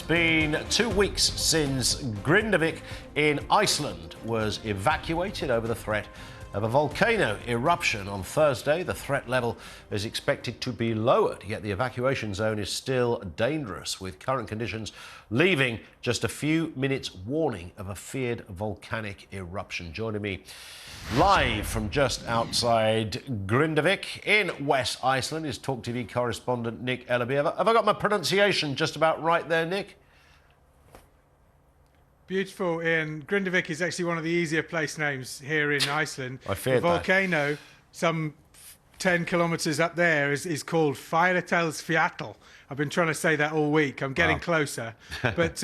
been 2 weeks since Grindavik in Iceland was evacuated over the threat of a volcano eruption. On Thursday, the threat level is expected to be lowered, yet the evacuation zone is still dangerous, with current conditions leaving just a few minutes warning of a feared volcanic eruption. Joining me live from just outside Grindavik in West Iceland is talkTV correspondent Nick Ellaby. Have I got my pronunciation just about right there, Nick? Beautiful, Ian. Grindavik is actually one of the easier place names here in Iceland. I feared the volcano, some 10 kilometres up there, is called Fjalls. I've been trying to say that all week. I'm getting closer. But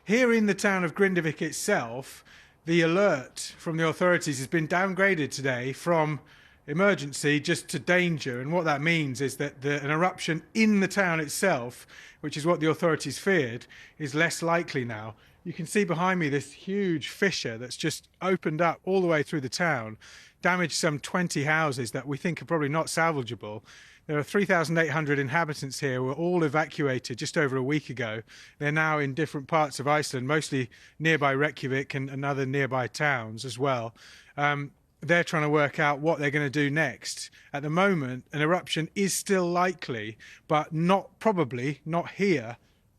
here in the town of Grindavik itself, the alert from the authorities has been downgraded today from emergency just to danger. And what that means is that an eruption in the town itself, which is what the authorities feared, is less likely now. You can see behind me this huge fissure that's just opened up all the way through the town, damaged some 20 houses that we think are probably not salvageable. There are 3,800 inhabitants here who were all evacuated just over a week ago. They're now in different parts of Iceland, mostly nearby Reykjavik and other nearby towns as well. They're trying to work out what they're going to do next. At the moment, an eruption is still likely, but probably not here,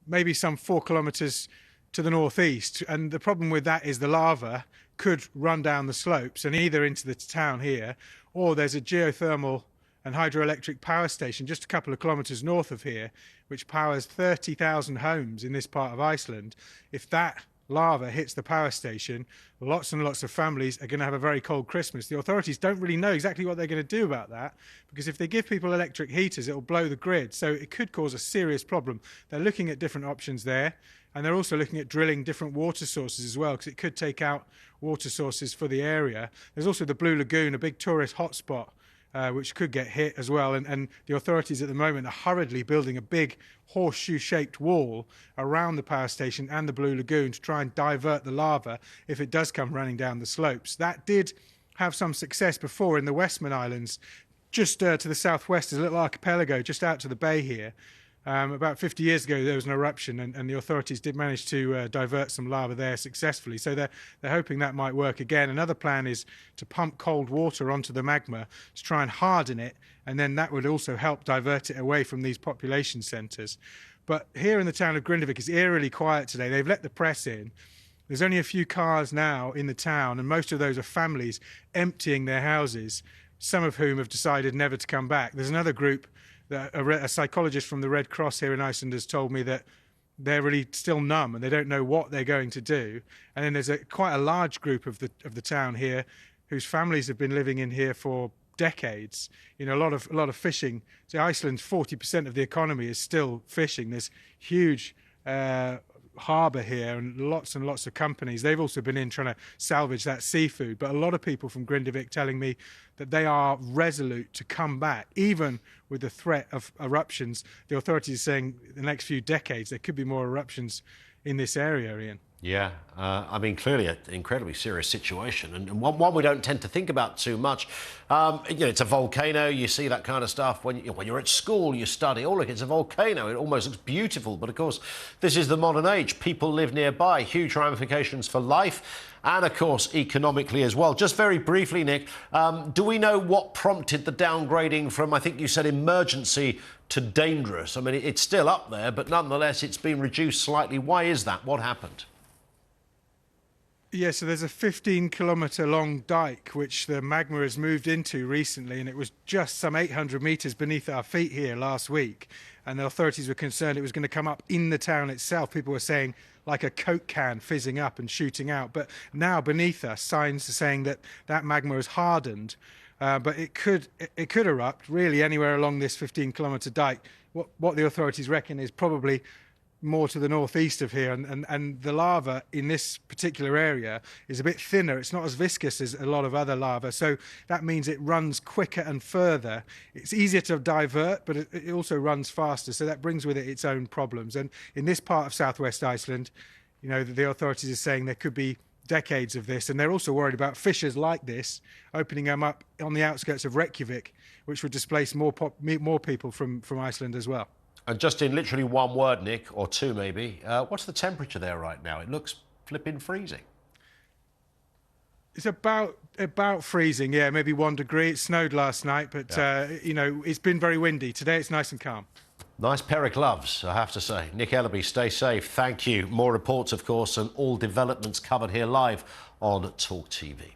maybe some 4 kilometres to the northeast. And the problem with that is the lava could run down the slopes and either into the town here, or there's a geothermal and hydroelectric power station just a couple of kilometres north of here, which powers 30,000 homes in this part of Iceland. If that lava hits the power station, lots and lots of families are going to have a very cold Christmas. The authorities don't really know exactly what they're going to do about that, because if they give people electric heaters, it will blow the grid. So it could cause a serious problem. They're looking at different options there, and they're also looking at drilling different water sources as well, because it could take out water sources for the area. There's also the Blue Lagoon, a big tourist hotspot, which could get hit as well. And the authorities at the moment are hurriedly building a big horseshoe-shaped wall around the power station and the Blue Lagoon to try and divert the lava if it does come running down the slopes. That did have some success before in the Westman Islands. Just to the southwest, there's a little archipelago just out to the bay here. About 50 years ago, there was an eruption, and the authorities did manage to divert some lava there successfully. So they're hoping that might work again. Another plan is to pump cold water onto the magma to try and harden it, and then that would also help divert it away from these population centres. But here in the town of Grindavik, it's eerily quiet today. They've let the press in. There's only a few cars now in the town, and most of those are families emptying their houses, some of whom have decided never to come back. There's another group. A psychologist from the Red Cross here in Iceland has told me that they're really still numb and they don't know what they're going to do. And then there's quite a large group of the town here whose families have been living in here for decades. You know, a lot of fishing. So Iceland's 40% of the economy is still fishing. There's huge harbour here and lots of companies. They've also been in trying to salvage that seafood. But a lot of people from Grindavik telling me that they are resolute to come back, even with the threat of eruptions. The authorities are saying the next few decades there could be more eruptions in this area, Ian. Yeah, I mean, clearly an incredibly serious situation, and one we don't tend to think about too much. You know, it's a volcano. You see that kind of stuff when you're at school. You study. Oh, look, it's a volcano. It almost looks beautiful. But of course, this is the modern age. People live nearby. Huge ramifications for life, and of course, economically as well. Just very briefly, Nick, do we know what prompted the downgrading from, I think you said, emergency to dangerous? I mean, it's still up there, but nonetheless, it's been reduced slightly. Why is that? What happened? Yeah, so there's a 15-kilometre long dike which the magma has moved into recently, and it was just some 800 metres beneath our feet here last week. And the authorities were concerned it was going to come up in the town itself. People were saying like a Coke can fizzing up and shooting out. But now beneath us, signs are saying that magma has hardened. But it could erupt really anywhere along this 15-kilometre dike. What the authorities reckon is probably more to the northeast of here, and the lava in this particular area is a bit thinner. It's not as viscous as a lot of other lava, so that means it runs quicker and further. It's easier to divert, but it also runs faster, so that brings with it its own problems. And in this part of southwest Iceland, you know, the authorities are saying there could be decades of this, and they're also worried about fissures like this opening them up on the outskirts of Reykjavik, which would displace more people from Iceland as well. And just in literally one word, Nick, or two maybe, what's the temperature there right now? It looks flipping freezing. It's about freezing, yeah, maybe 1 degree. It snowed last night, but, you know, it's been very windy. Today it's nice and calm. Nice pair of gloves, I have to say. Nick Ellaby, stay safe. Thank you. More reports, of course, and all developments covered here live on talkTV.